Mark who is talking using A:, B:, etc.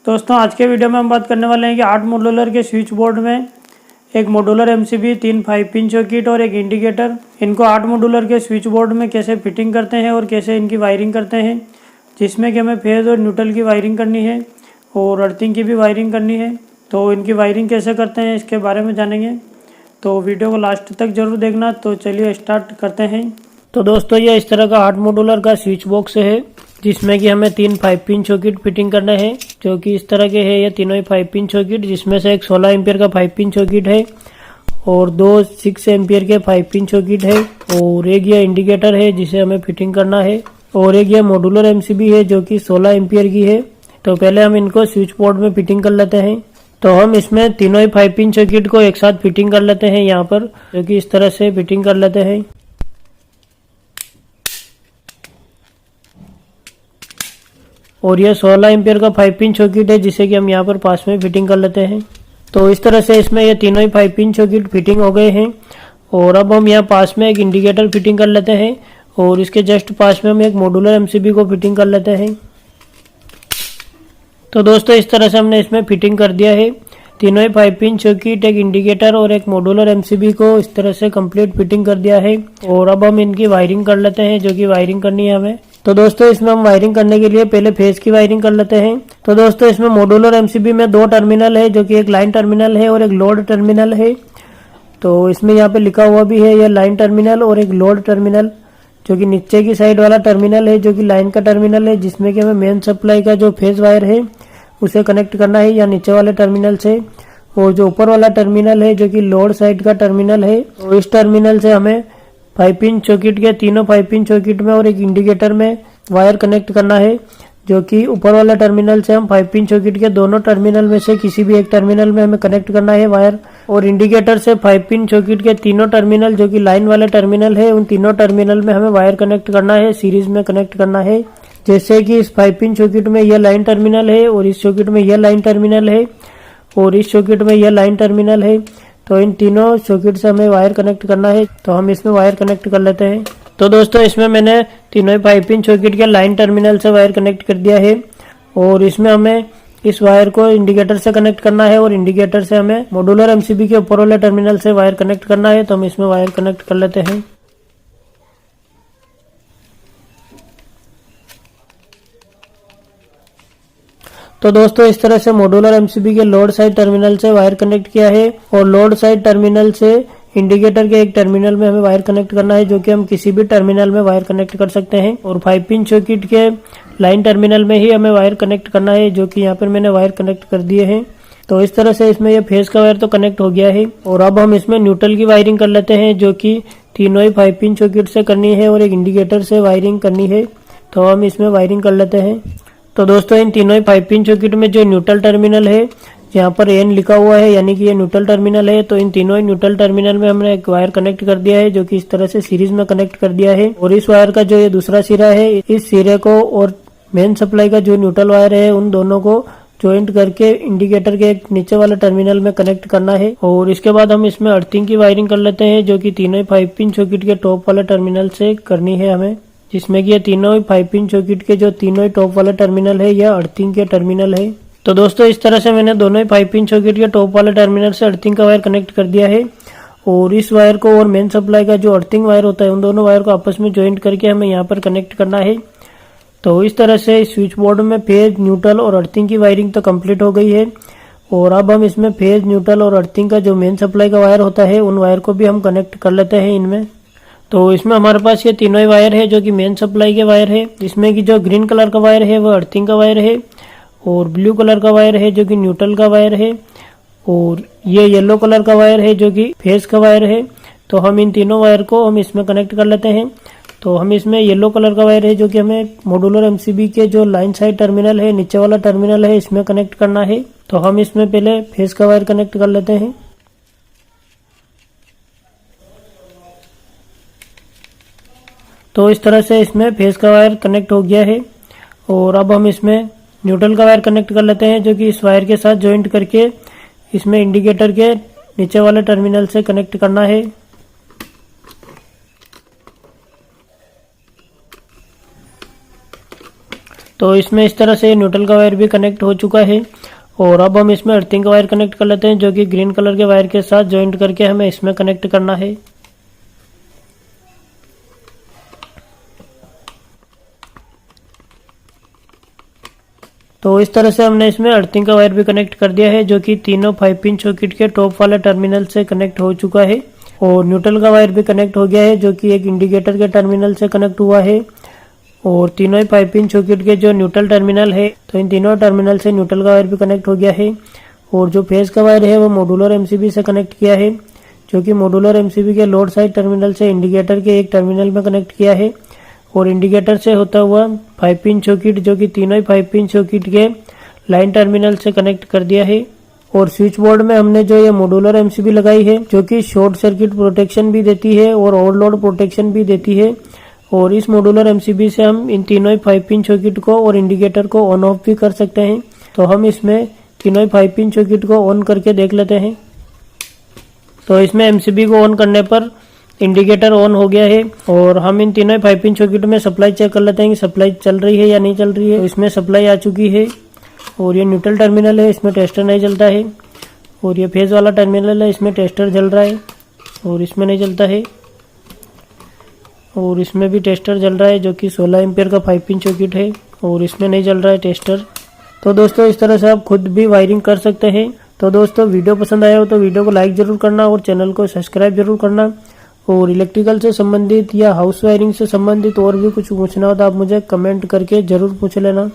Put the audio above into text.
A: दोस्तों आज के वीडियो में हम बात करने वाले हैं कि 8 मॉड्यूलर के स्विच बोर्ड में एक मॉड्यूलर एमसीबी, 3 5 पिन सर्किट और एक इंडिकेटर, इनको 8 मॉड्यूलर के स्विच बोर्ड में कैसे फिटिंग करते हैं और कैसे इनकी वायरिंग करते हैं, जिसमें कि हमें फेज़ और न्यूट्रल की वायरिंग करनी है और अर्थिंग की भी वायरिंग करनी है। तो इनकी वायरिंग कैसे करते हैं इसके बारे में जानेंगे, तो वीडियो को लास्ट तक जरूर देखना। तो चलिए स्टार्ट करते हैं। तो दोस्तों ये इस तरह का 8 मॉड्यूलर का स्विच बॉक्स है, जिसमें कि हमें 3 5 पिन सर्किट फिटिंग करना है, जो कि इस तरह के है। ये तीनों ही 5 पिन सर्किट, जिसमें से एक 16 एम्पियर का 5 पिन सर्किट है और 2 6 एम्पियर के 5 पिन सर्किट है और एक ये इंडिकेटर है जिसे हमें फिटिंग करना है और एक ये मॉड्यूलर एमसीबी है जो कि 16 एम्पियर की है। तो पहले हम इनको स्विच बोर्ड में फिटिंग कर लेते हैं। तो हम इसमें तीनों ही 5 पिन सर्किट को एक साथ फिटिंग कर लेते हैं यहाँ पर, जो कि इस तरह से फिटिंग कर लेते हैं। और यह 16 एम्पियर का 5 पिन सर्किट है, जिसे कि हम यहाँ पर पास में फिटिंग कर लेते हैं। तो इस तरह से इसमें ये तीनों ही 5 पिन सर्किट फिटिंग हो गए हैं। और अब हम यहाँ पास में एक इंडिकेटर फिटिंग कर लेते हैं और इसके जस्ट पास में हम एक मॉड्यूलर एमसीबी को फिटिंग कर लेते हैं। तो दोस्तों इस तरह से हमने इसमें फिटिंग कर दिया है। तीनों ही 5 पिन सर्किट, एक इंडिकेटर और एक मॉड्यूलर एमसीबी को इस तरह से कंप्लीट फिटिंग कर दिया है। और अब हम इनकी वायरिंग कर लेते हैं, जो कि वायरिंग करनी है हमें। तो दोस्तों इसमें हम वायरिंग करने के लिए पहले फेज की वायरिंग कर लेते हैं। तो दोस्तों इसमें मॉड्यूलर एमसीबी में 2 टर्मिनल है, जो कि एक लाइन टर्मिनल है और एक लोड टर्मिनल है। तो इसमें यहाँ पे लिखा हुआ भी है यह लाइन टर्मिनल और एक लोड टर्मिनल, जो कि नीचे की साइड वाला टर्मिनल है, जो कि लाइन का टर्मिनल है, जिसमें कि हमें मेन सप्लाई का जो फेज वायर है उसे कनेक्ट करना है या नीचे वाले टर्मिनल से। और जो ऊपर वाला टर्मिनल है जो कि लोड साइड का टर्मिनल है, और इस टर्मिनल से हमें 5 पिन सर्किट के तीनों 5 पिन सर्किट में और एक इंडिकेटर में वायर कनेक्ट करना है, जो कि ऊपर वाला टर्मिनल से हम 5 पिन सर्किट के दोनों टर्मिनल में से किसी भी एक टर्मिनल में हमें कनेक्ट करना है वायर। और इंडिकेटर से 5 पिन सर्किट के तीनों टर्मिनल, जो कि लाइन वाले टर्मिनल है, उन तीनों टर्मिनल में हमें वायर कनेक्ट करना है, सीरीज में कनेक्ट करना है। जैसे कि इस 5 पिन सर्किट में यह लाइन टर्मिनल है और इस सर्किट में यह लाइन टर्मिनल है और इस सर्किट में यह लाइन टर्मिनल है। तो इन तीनों सर्किट से हमें वायर कनेक्ट करना है। तो हम इसमें वायर कनेक्ट कर लेते हैं। तो दोस्तों इसमें मैंने तीनों ही 5 पिन सर्किट के लाइन टर्मिनल से वायर कनेक्ट कर दिया है और इसमें हमें इस वायर को इंडिकेटर से कनेक्ट करना है और इंडिकेटर से हमें मॉड्यूलर एमसीबी के ऊपर वाले टर्मिनल से वायर कनेक्ट करना है। तो हम इसमें वायर कनेक्ट कर लेते हैं। तो दोस्तों इस तरह से मॉड्यूलर एमसीबी के लोड साइड टर्मिनल से वायर कनेक्ट किया है और लोड साइड टर्मिनल से इंडिकेटर के एक टर्मिनल में हमें वायर कनेक्ट करना है, जो कि हम किसी भी टर्मिनल में वायर कनेक्ट कर सकते हैं। और 5 पिन सर्किट के लाइन टर्मिनल में ही हमें वायर कनेक्ट करना है, जो कि यहाँ पर मैंने वायर कनेक्ट कर दिए हैं। तो इस तरह से इसमें ये फेज का वायर तो कनेक्ट हो गया है। और अब हम इसमें न्यूट्रल की वायरिंग कर लेते हैं, जो कि तीनों ही 5 पिन सर्किट से करनी है और एक इंडिकेटर से वायरिंग करनी है। तो हम इसमें वायरिंग कर लेते हैं। तो दोस्तों इन तीनों ही 5 पिन सर्किट में जो न्यूट्रल टर्मिनल है, यहाँ पर एन लिखा हुआ है, यानी कि ये न्यूट्रल टर्मिनल है। तो इन तीनों ही न्यूट्रल टर्मिनल में हमने एक वायर कनेक्ट कर दिया है, जो कि इस तरह से सीरीज में कनेक्ट कर दिया है। और इस वायर का जो ये दूसरा सिरा है, इस सिरे को और मेन सप्लाई का जो न्यूट्रल वायर है, उन दोनों को ज्वाइंट करके इंडिकेटर के एक नीचे वाले टर्मिनल में कनेक्ट करना है। और इसके बाद हम इसमें अर्थिंग की वायरिंग कर लेते हैं, जो कि तीनों ही 5 पिन सर्किट के टॉप वाले टर्मिनल से करनी है हमें, जिसमें कि ये तीनों ही 5 पिन सर्किट के जो तीनों ही टॉप वाला टर्मिनल है, यह अर्थिंग के टर्मिनल है। तो दोस्तों इस तरह से मैंने दोनों ही 5 पिन सर्किट के टॉप वाले टर्मिनल से अर्थिंग का वायर कनेक्ट कर दिया है। और इस वायर को और मेन सप्लाई का जो अर्थिंग वायर होता है, उन दोनों वायर को आपस में ज्वाइंट करके हमें यहाँ पर कनेक्ट करना है। तो इस तरह से स्विच बोर्ड में फेज, न्यूट्रल और अर्थिंग की वायरिंग तो कंप्लीट हो गई है। और अब हम इसमें फेज, न्यूट्रल और अर्थिंग का जो मेन सप्लाई का वायर होता है, उन वायर को भी हम कनेक्ट कर लेते हैं इनमें। तो इसमें हमारे पास ये तीनों ही वायर है, जो कि मेन सप्लाई के वायर है, जिसमें कि जो ग्रीन कलर का वायर है वो अर्थिंग का वायर है और ब्लू कलर का वायर है जो कि न्यूट्रल का वायर है और ये येलो कलर का वायर है जो कि फेज का वायर है। तो हम इन तीनों वायर को हम इसमें कनेक्ट कर लेते हैं। तो हम इसमें येलो कलर का वायर है, जो कि हमें मॉड्यूलर एमसीबी के जो लाइन साइड टर्मिनल है, नीचे वाला टर्मिनल है, इसमें कनेक्ट करना है। तो हम इसमें पहले फेज का वायर कनेक्ट कर लेते हैं। तो इस तरह से इसमें फेज का वायर कनेक्ट हो गया है। और अब हम इसमें न्यूट्रल का वायर कनेक्ट कर लेते हैं, जो कि इस वायर के साथ ज्वाइंट करके इसमें इंडिकेटर के नीचे वाले टर्मिनल से कनेक्ट करना है। तो इसमें इस तरह से न्यूट्रल का वायर भी कनेक्ट हो चुका है। और अब हम इसमें अर्थिंग का वायर कनेक्ट कर लेते हैं, जो कि ग्रीन कलर के वायर के साथ ज्वाइंट करके हमें इसमें कनेक्ट करना है। तो इस तरह से हमने इसमें अर्थिंग का वायर भी कनेक्ट कर दिया है, जो कि तीनों 5 पिन सॉकेट के टॉप वाले टर्मिनल से कनेक्ट हो चुका है। और न्यूट्रल का वायर भी कनेक्ट हो गया है, जो कि एक इंडिकेटर के टर्मिनल से कनेक्ट हुआ है। और तीनों ही 5 पिन सॉकेट के जो न्यूट्रल टर्मिनल है, तो इन तीनों टर्मिनल से न्यूट्रल का वायर भी कनेक्ट हो गया है। और जो फेज का वायर है वो मॉड्यूलर एमसीबी से कनेक्ट किया है, जो कि मॉड्यूलर एमसीबी के लोड साइड टर्मिनल से इंडिकेटर के एक टर्मिनल में कनेक्ट किया है। और इंडिकेटर से होता हुआ 5 पिन सॉकेट, जो कि तीनों ही 5 पिन सॉकेट के लाइन टर्मिनल से कनेक्ट कर दिया है। और स्विच बोर्ड में हमने जो ये मॉड्यूलर एमसीबी लगाई है, जो कि शॉर्ट सर्किट प्रोटेक्शन भी देती है और ओवरलोड प्रोटेक्शन भी देती है। और इस मॉड्यूलर एमसीबी से हम इन तीनों ही 5 पिन सॉकेट को और इंडिकेटर को ऑन ऑफ भी कर सकते हैं। तो हम इसमें तीनों ही 5 पिन सॉकेट को ऑन करके देख लेते हैं। तो इसमें एमसीबी को ऑन करने पर इंडिकेटर ऑन हो गया है। और हम इन तीनों 5 पिन सॉकेट में सप्लाई चेक कर लेते हैं कि सप्लाई चल रही है या नहीं चल रही है। तो इसमें सप्लाई आ चुकी है। और ये न्यूट्रल टर्मिनल है, इसमें टेस्टर नहीं चलता है। और ये फेज वाला टर्मिनल है, इसमें टेस्टर जल रहा है और इसमें नहीं चलता है। और इसमें भी टेस्टर जल रहा है, जो कि 16 एम्पियर का 5 पिन सॉकेट है और इसमें नहीं जल रहा है टेस्टर। तो दोस्तों इस तरह से आप खुद भी वायरिंग कर सकते हैं। तो दोस्तों वीडियो पसंद आया हो तो वीडियो को लाइक जरूर करना और चैनल को सब्सक्राइब जरूर करना। और इलेक्ट्रिकल से संबंधित या हाउस वायरिंग से संबंधित और भी कुछ पूछना हो तो आप मुझे कमेंट करके जरूर पूछ लेना।